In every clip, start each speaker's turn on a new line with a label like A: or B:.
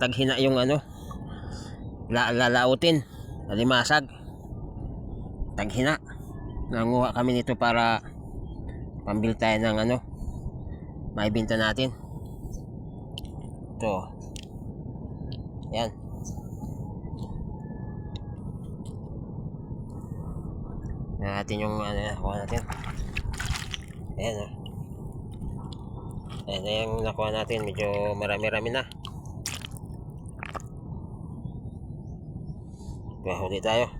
A: taghina yung ano, lalautin, alimasag, taghina. Nanguha kami nito para pambili tayo ng ano, maibenta natin. Ito. Yan. Natin yung ano, nakuha natin. Ayan o. Ayan na yung nakuha natin. Medyo marami-rami na. Huli tayo.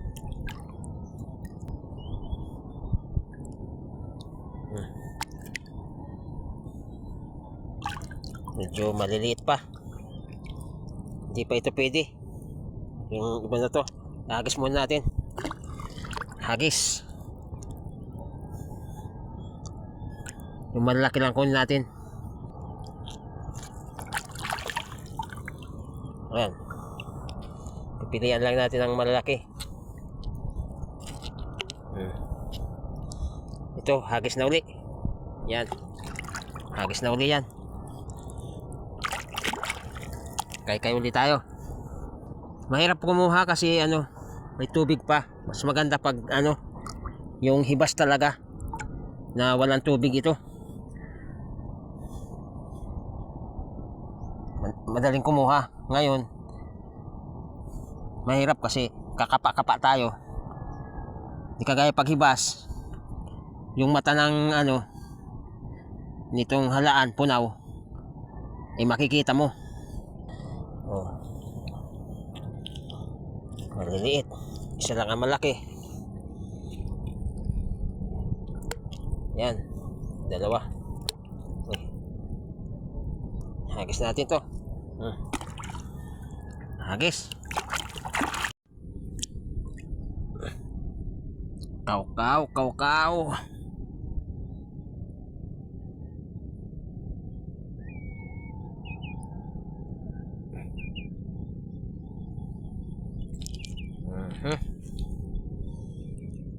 A: Medyo maliliit pa. Hindi pa ito pwede. Yung iba na to, hagis muna natin. Hagis. Yung malaki lang kunin natin. Ayan. Pipilian lang natin ang malalaki. Ito, hagis na uli. Yan. Hagis na uli yan. Kay uli tayo. Mahirap kumuha kasi ano, may tubig pa. Mas maganda pag ano, yung hibas talaga na walang tubig ito. Madaling kumuha. Ngayon mahirap kasi kakapa-kapa tayo. Di kagaya paghibas, yung mata ng ano nitong halaan, punaw, eh makikita mo. Oh. Maliliit. Isa lang ang malaki. Yan. Dalawa. Hagis natin to. Hagis. Kaw.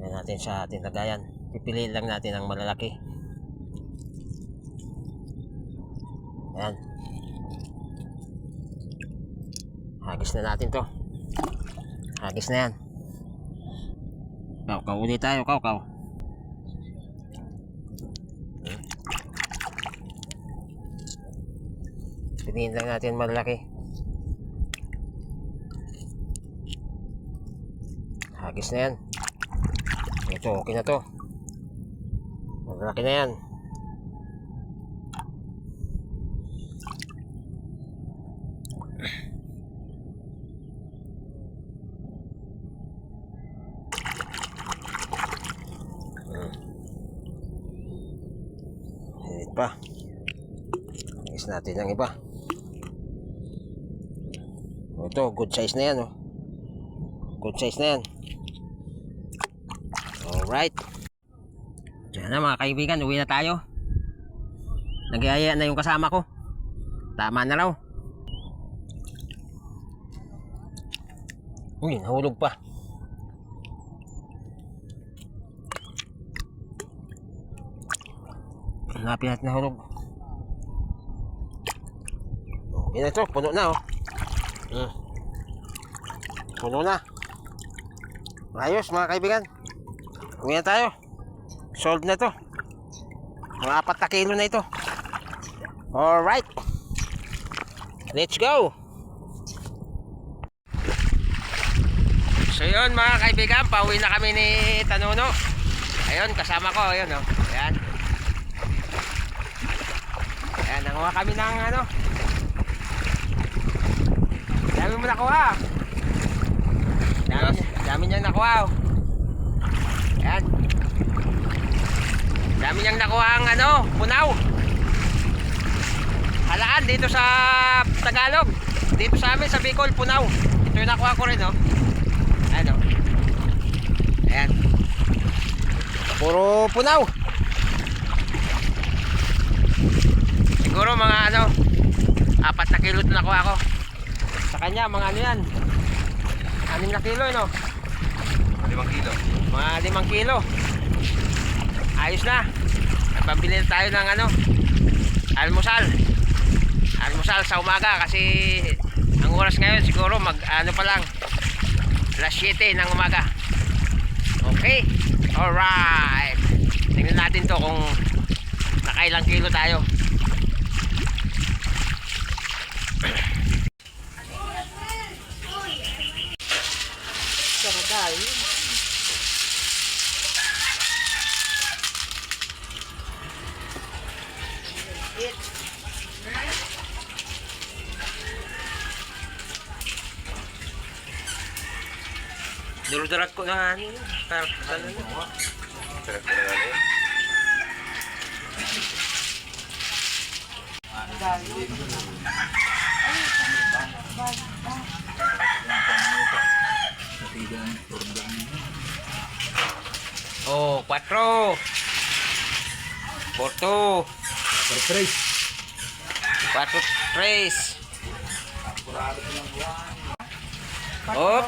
A: Yan natin sa ating lagayan. Pipiliin lang natin ang malalaki. Yan. Hagis na natin to. Hagis na yan. Kaw ulit tayo, kaw. Piliin lang natin malalaki. Hagis na yan. Ito, okay na to. Malalaki na yan. Higit pa. Hagis natin ang iba. Ito, good size na yan, oh. Good size na yan. Alright. Diyan na mga kaibigan, uwi na tayo. Nagyaya na yung kasama ko. Tama na raw. Uy, nahulog pa. Hanapin natin nahulog. Yan ito, puno na oh. Puno na. Ayos mga kaibigan. Uwi na tayo. Solved na to. Mga 4 na kilo na ito. Alright. Let's go. So yun mga kaibigan, pauwi na kami ni Tanuno. Ayun, kasama ko. Ayun oh. Ayan. Ayan, nanguha kami ng ano. Dami mo nakuha. Dami niyang nakuha oh. Ayan. Dami niyang nakuha ang ano, punaw. Halaan dito sa Tagalog. Dito sa amin sa Bicol, punaw. Ito yung nakuha ko rin oh. Ayan oh. Ayan. Puro punaw. Siguro mga ano, 4 na kilo ito nakuha ko. Sa kanya mga ano yan, 6 na kilo no?
B: 5 kilo.
A: Mga 5 kilo. Ayos na. Pambili na tayo ng ano, almusal sa umaga kasi ang siguro mag ano pa lang. Alas 7 ng umaga. Okay. Alright. Tingnan natin to kung nakailang kilo tayo. Durudarat ko na nga ano. Para ano na.
B: Sarap ko na ano yun.
A: Oh, 4. Porto. 4 tres. Oh.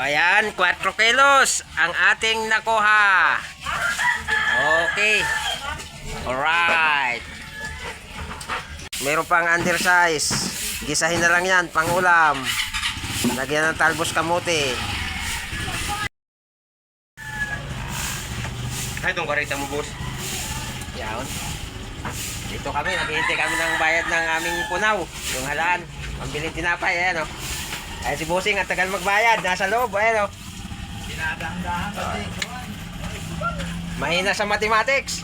A: Ayan, 4 kilos ang ating nakuha. Okay. Alright. Meron pang undersize. Gisahin na lang yan, pang ulam. Lagyan ng talbos kamote.
B: Ay, itong 40 mo, boss.
A: Yan. Dito kami, naghihintay kami ng bayad ng aming punaw. Yung halaan. Pambiling tinapay, ayan o. Ayan si Bossing, at tagal magbayad. Nasa loob, ayan o. Mahina sa mathematics.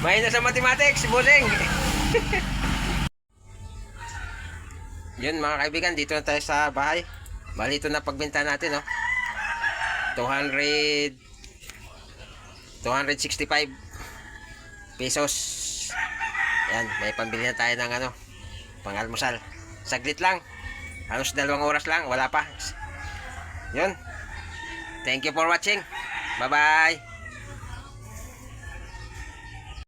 A: Mahina sa mathematics, si Bossing. Yun mga kaibigan, dito na tayo sa bahay. Bali ito na pagbenta natin, no? 265 pesos. Yan, may pambili na tayo ng ano, pang-almusal. Saglit lang. Halos 2 oras lang, wala pa. Yun. Thank you for watching. Bye-bye.